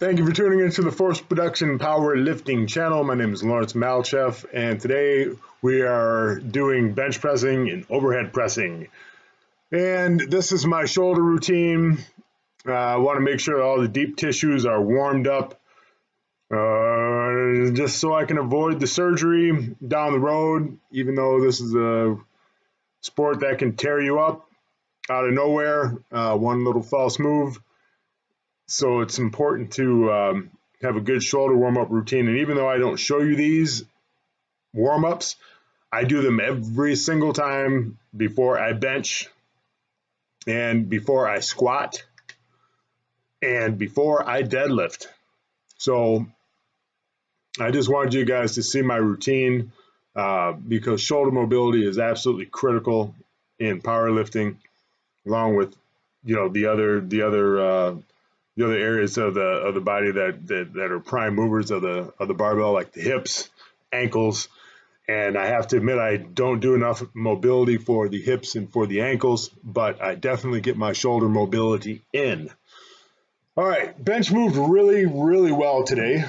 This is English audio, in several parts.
Thank you for tuning into the Force Production Powerlifting channel. My name is Lawrence Malcheff, and today we are doing bench pressing and overhead pressing. And this is my shoulder routine. I want to make sure all the deep tissues are warmed up, just so I can avoid the surgery down the road, even though this is a sport that can tear you up out of nowhere, one little false move. So it's important to have a good shoulder warm-up routine. And even though I don't show you these warm-ups, I do them every single time before I bench and before I squat and before I deadlift. So I just wanted you guys to see my routine because shoulder mobility is absolutely critical in powerlifting, along with the other areas of the body that are prime movers of the barbell, like the hips, ankles. And I have to admit, I don't do enough mobility for the hips and for the ankles, but I definitely get my shoulder mobility in. All right, bench moved really, really well today.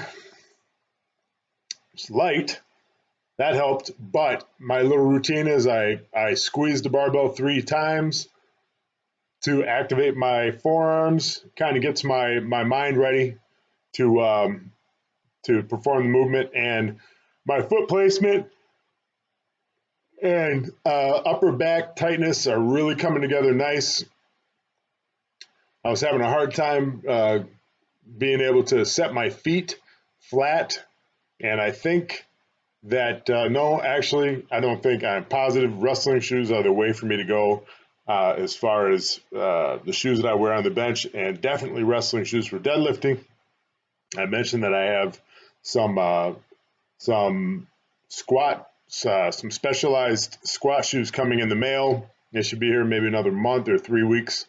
It's light, that helped, but my little routine is I squeeze the barbell 3 times to activate my forearms, kind of gets my mind ready to perform the movement, and my foot placement and upper back tightness are really coming together nice. I was having a hard time being able to set my feet flat, and I think that, no, actually, I don't think, I'm positive wrestling shoes are the way for me to go. As far as the shoes that I wear on the bench, and definitely wrestling shoes for deadlifting. I mentioned that I have some specialized squat shoes coming in the mail. They should be here maybe another month or 3 weeks.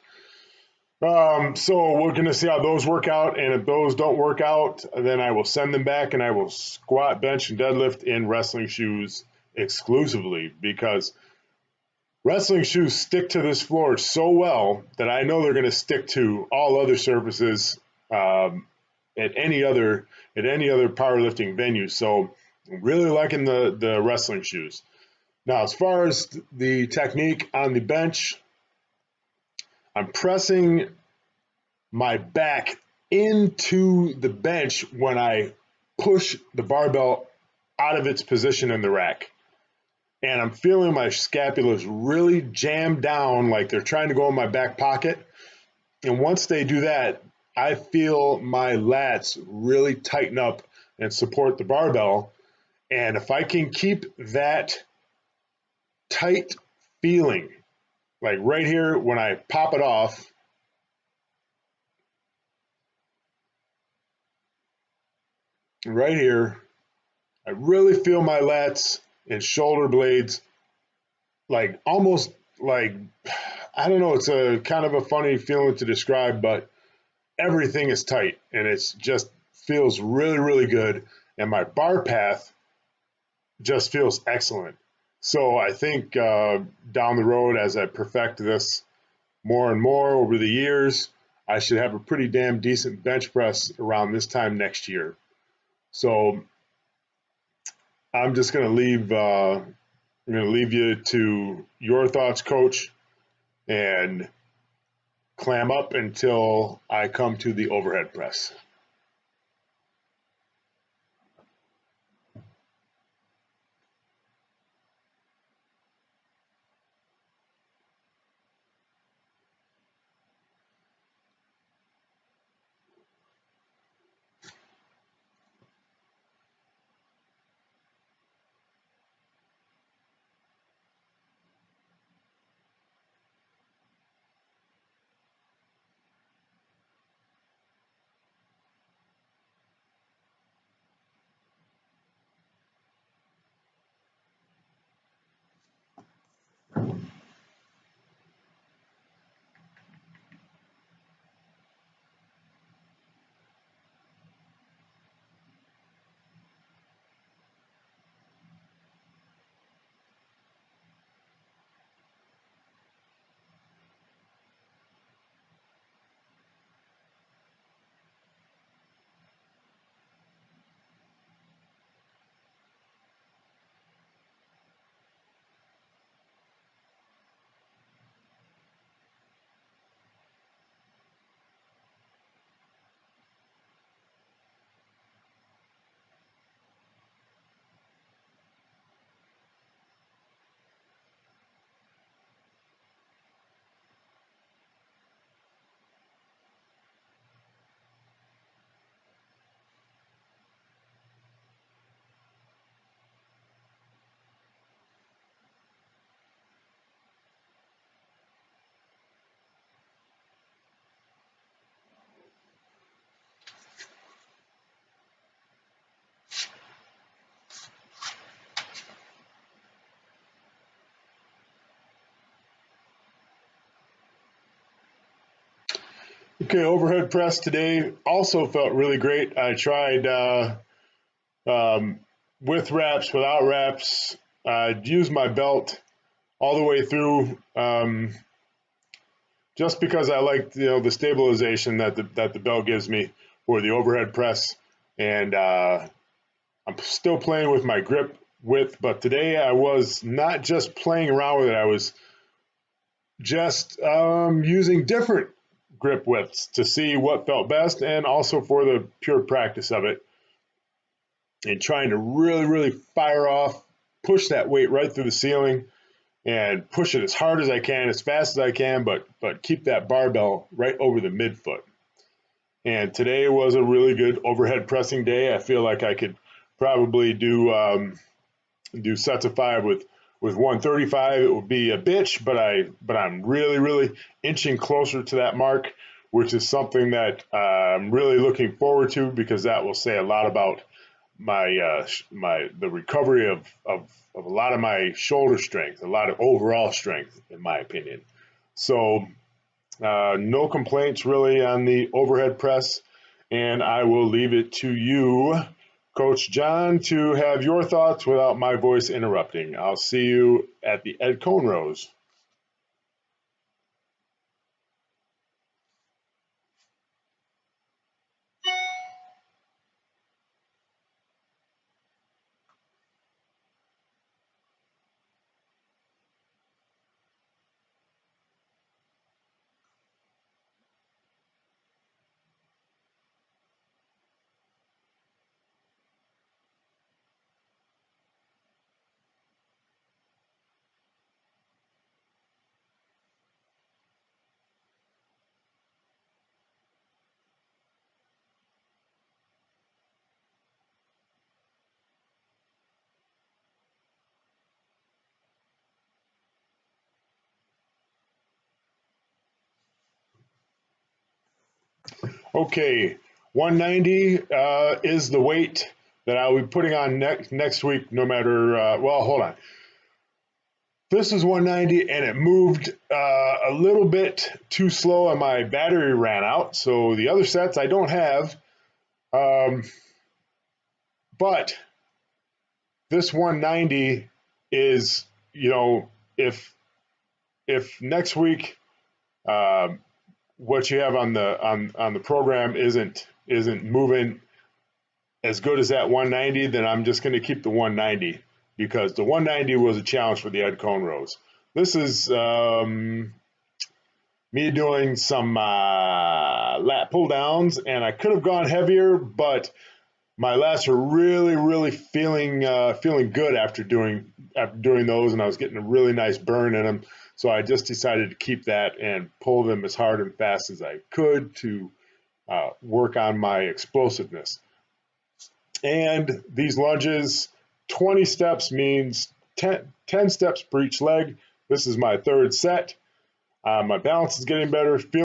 So we're going to see how those work out, and if those don't work out, then I will send them back, and I will squat, bench, and deadlift in wrestling shoes exclusively, because wrestling shoes stick to this floor so well that I know they're going to stick to all other surfaces at any other powerlifting venue. So I'm really liking the wrestling shoes. Now, as far as the technique on the bench, I'm pressing my back into the bench when I push the barbell out of its position in the rack. And I'm feeling my scapulars really jam down, like they're trying to go in my back pocket. And once they do that, I feel my lats really tighten up and support the barbell. And if I can keep that tight feeling, like right here when I pop it off, right here, I really feel my lats and shoulder blades like almost like, I don't know, it's a kind of a funny feeling to describe, but everything is tight and it's just feels really, really good. And my bar path just feels excellent. So I think down the road, as I perfect this more and more over the years, I should have a pretty damn decent bench press around this time next year. So I'm just going to leave you to your thoughts, Coach, and clam up until I come to the overhead press. Okay, overhead press today also felt really great. I tried with wraps, without wraps. I used my belt all the way through, just because I like the stabilization that the belt gives me for the overhead press, and I'm still playing with my grip width. But today I was not just playing around with it; I was just using different grip widths to see what felt best, and also for the pure practice of it, and trying to really fire off, push that weight right through the ceiling, and push it as hard as I can, as fast as I can, but keep that barbell right over the midfoot. And today was a really good overhead pressing day. I feel like I could probably do sets of 5 with 135. It would be a bitch, but I'm really inching closer to that mark, which is something that I'm really looking forward to, because that will say a lot about the recovery of a lot of my shoulder strength, a lot of overall strength, in my opinion. So no complaints really on the overhead press, and I will leave it to you, Coach John, to have your thoughts without my voice interrupting. I'll see you at the Ed Coan rows. Okay, 190 is the weight that I'll be putting on next week, no matter, well, hold on. This is 190, and it moved a little bit too slow, and my battery ran out. So the other sets I don't have. But this 190 is, if next week what you have on the program isn't moving as good as that 190, then I'm just going to keep the 190, because the 190 was a challenge for the Ed Coan rows. This is me doing some lat pull downs, and I could have gone heavier, but my lats are really feeling good after doing those, and I was getting a really nice burn in them. So I just decided to keep that and pull them as hard and fast as I could to work on my explosiveness. And these lunges, 20 steps means 10 steps per each leg. This is my third set. My balance is getting better.